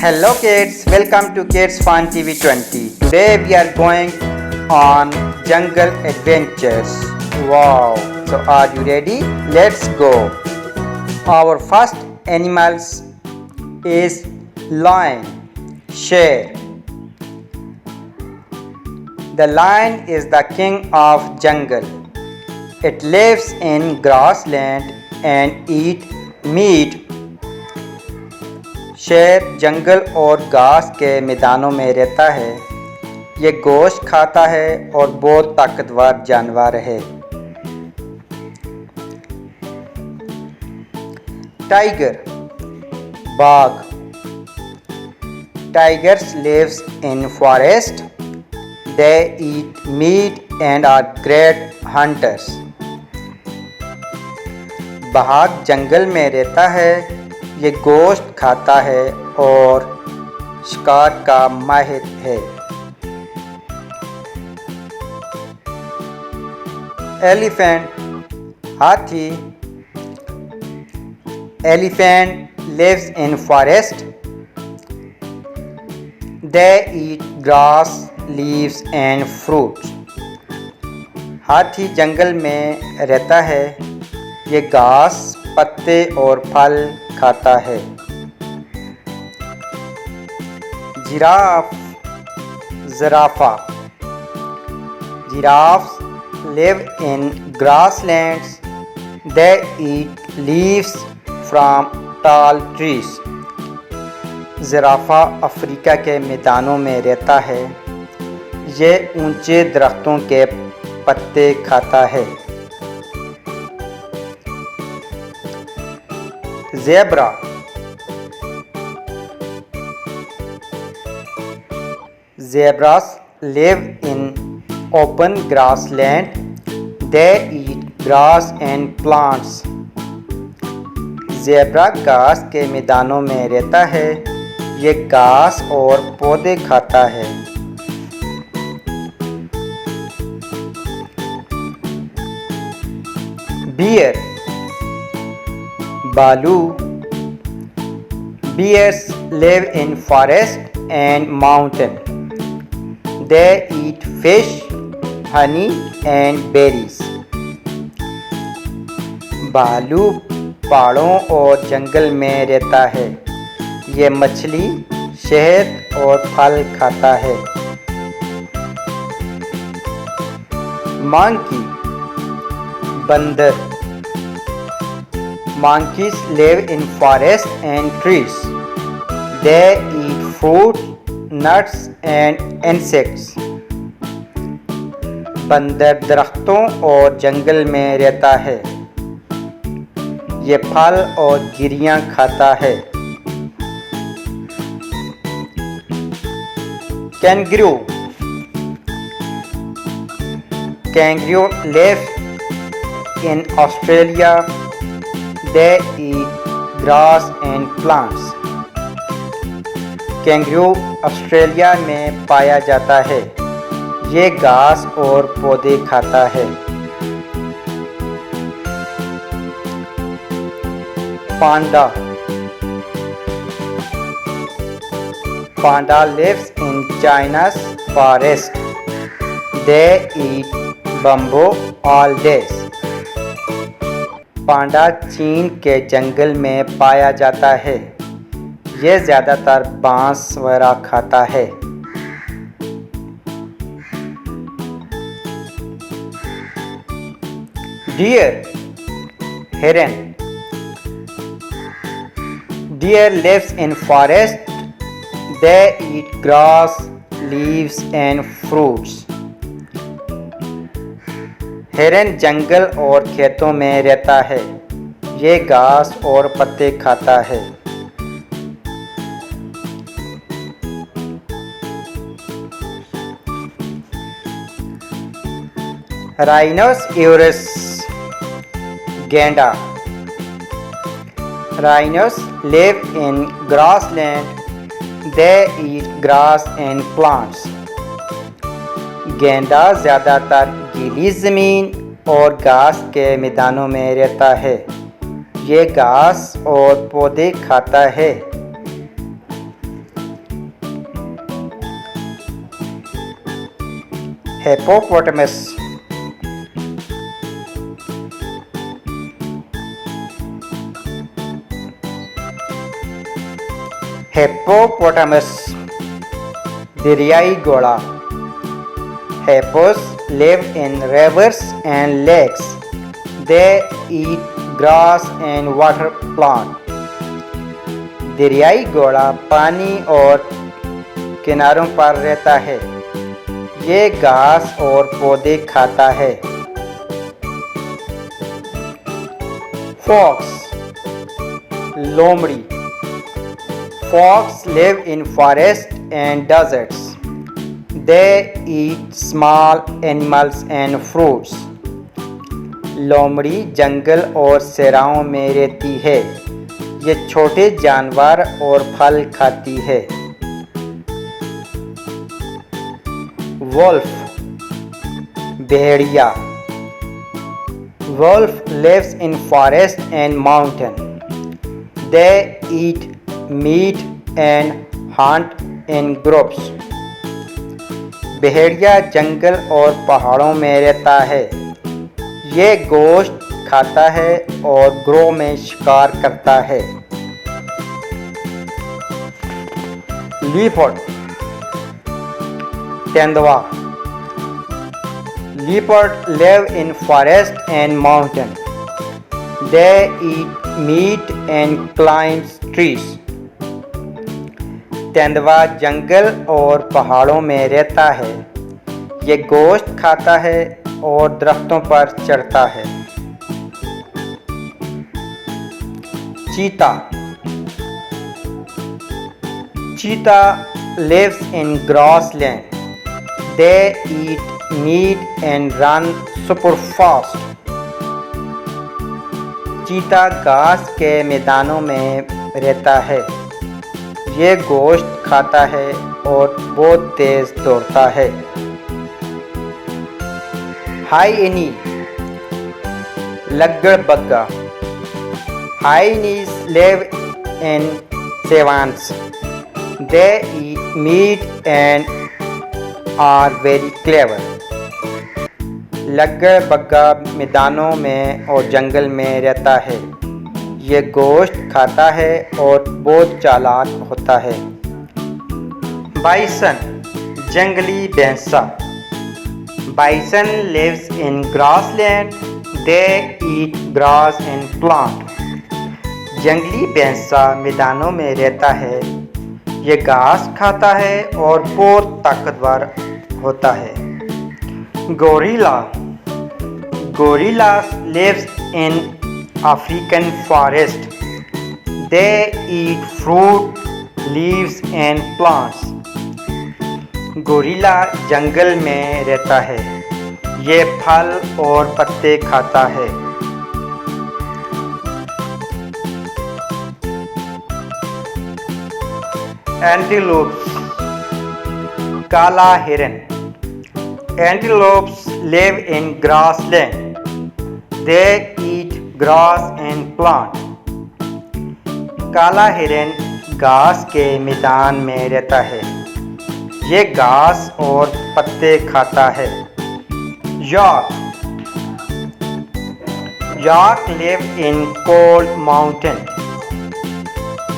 Hello kids, welcome to Kids Fun TV 20. Today we are going on jungle adventures. Wow! So are you ready? Let's go. Our first animals is lion, sher. The lion is the king of jungle. It lives in grassland and eat meat. शेर जंगल और घास के मैदानों में रहता है। ये गोश्त खाता है और बहुत ताकतवर जानवर है। टाइगर, बाघ। Tigers lives in forest. They eat meat and are great hunters. बाघ जंगल में रहता है। ये गोश्त खाता है और शिकार का माहिर है। एलिफेंट, हाथी। Elephant lives in forest. They eat grass, leaves and fruits. हाथी जंगल में रहता है। ये घास, पत्ते और फल खाता है। Giraffe, ज़राफ़ा। Giraffes live in grasslands. They eat leaves from tall trees. ज़राफ़ा अफ्रीका के मैदानों में रहता है। ये ऊंचे दरख्तों के पत्ते खाता है। Zebra, Zebras live in open grassland. They eat grass and plants. Zebra घास के मैदानों में रहता है। ये घास और पौधे खाता है। बियर, भालू। Bears live in forest and mountain. They eat fish, honey and berries. भालू पहाड़ों और जंगल में रहता है। ये मछली, शहद और फल खाता है। मंकी, बंदर। Monkeys live in forests and trees. They eat fruit, nuts and insects. बंदर दरख्तों और जंगल में रहता है। ये फल और गिरियां खाता है। Kangaroo, kangaroo live in Australia. They eat grass and plants. Kangaroo Australia में पाया जाता है। ये घास और पौधे खाता है। पांडा, पांडा lives in China's forest. They eat bamboo all days. पांडा चीन के जंगल में पाया जाता है। यह ज़्यादातर बांस वगैरह खाता है। डियर, हिरन। Deer lives in forest. They eat grass, leaves and fruits. हिरन जंगल और खेतों में रहता है। ये घास और पत्ते खाता है। राइनोसेरस, गैंडा। Rhinos live in grassland. They eat grass and plants. गैंडा ज़्यादातर गीली ज़मीन और घास के मैदानों में रहता है। ये घास और पौधे खाता है। hippopotamus, hippopotamus, दरियाई घोड़ा. Hippos live in rivers and lakes. They eat grass and water plant. दरियाई घोड़ा पानी और किनारों पर रहता है. ये घास और पौधे खाता है. Fox, लोमड़ी. Fox live in forests and deserts. They eat small animals and fruits. लोमड़ी जंगल और सहराओं में रहती है. ये छोटे जानवर और फल खाती है. Wolf, Bhediya. Wolf lives in forest and mountain. They eat meat and hunt in groups. भेड़िया जंगल और पहाड़ों में रहता है. ये गोश्त खाता है और ग्रोह में शिकार करता है. लीपर्ड, तेंदुआ. Leopard live in forest and mountain. They eat meat and climb trees. तेंदुआ जंगल और पहाड़ों में रहता है. ये गोश्त खाता है और दरख्तों पर चढ़ता है. चीता. चीता lives in grassland. They eat meat and run super fast. चीता घास के मैदानों में रहता है. ये गोश्त खाता है और बहुत तेज दौड़ता है. हाइएनी, लग्गड़बग्गा. Hyenas live in savannahs. They eat meat and are very clever. लग्गड़बग्गा मैदानों में और जंगल में रहता है. ये गोश्त खाता है और बहुत चालाक होता है. बाइसन, जंगली भैंसा. Bison lives in grassland. They eat grass and plant. जंगली भैंसा मैदानों में रहता है. ये घास खाता है और बहुत ताकतवर होता है. Gorilla. Gorilla lives in African forest. They eat fruit, leaves and plants. Gorilla जंगल में रहता है. ये फल और पत्ते खाता है. एंटीलोप्स, काला हिरन. Antelopes live in grassland. They eat grass and plant. काला हिरन घास के मैदान में रहता है. ये घास और पत्ते खाता है. Yak. Yak live in cold mountain.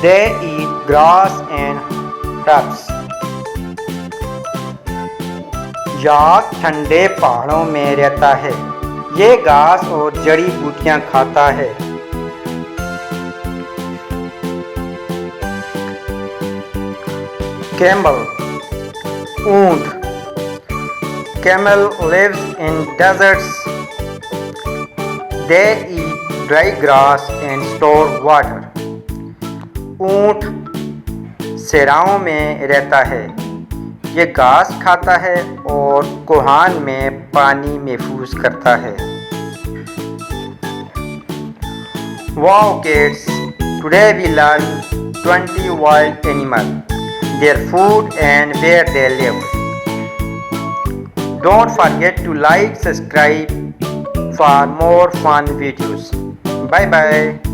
They eat grass and shrubs. याक ठंडे पहाड़ों में रहता है. ये घास और जड़ी बूटियां खाता है. कैमल, ऊंट. Camel lives in deserts. They eat dry grass and store water. ऊंट सहराओं में रहता है. ये घास खाता है और कोहान में पानी महफूज करता है. Wow kids, today we learned 20 wild animals, their food and where they live. Don't forget to like, subscribe for more fun videos. Bye bye.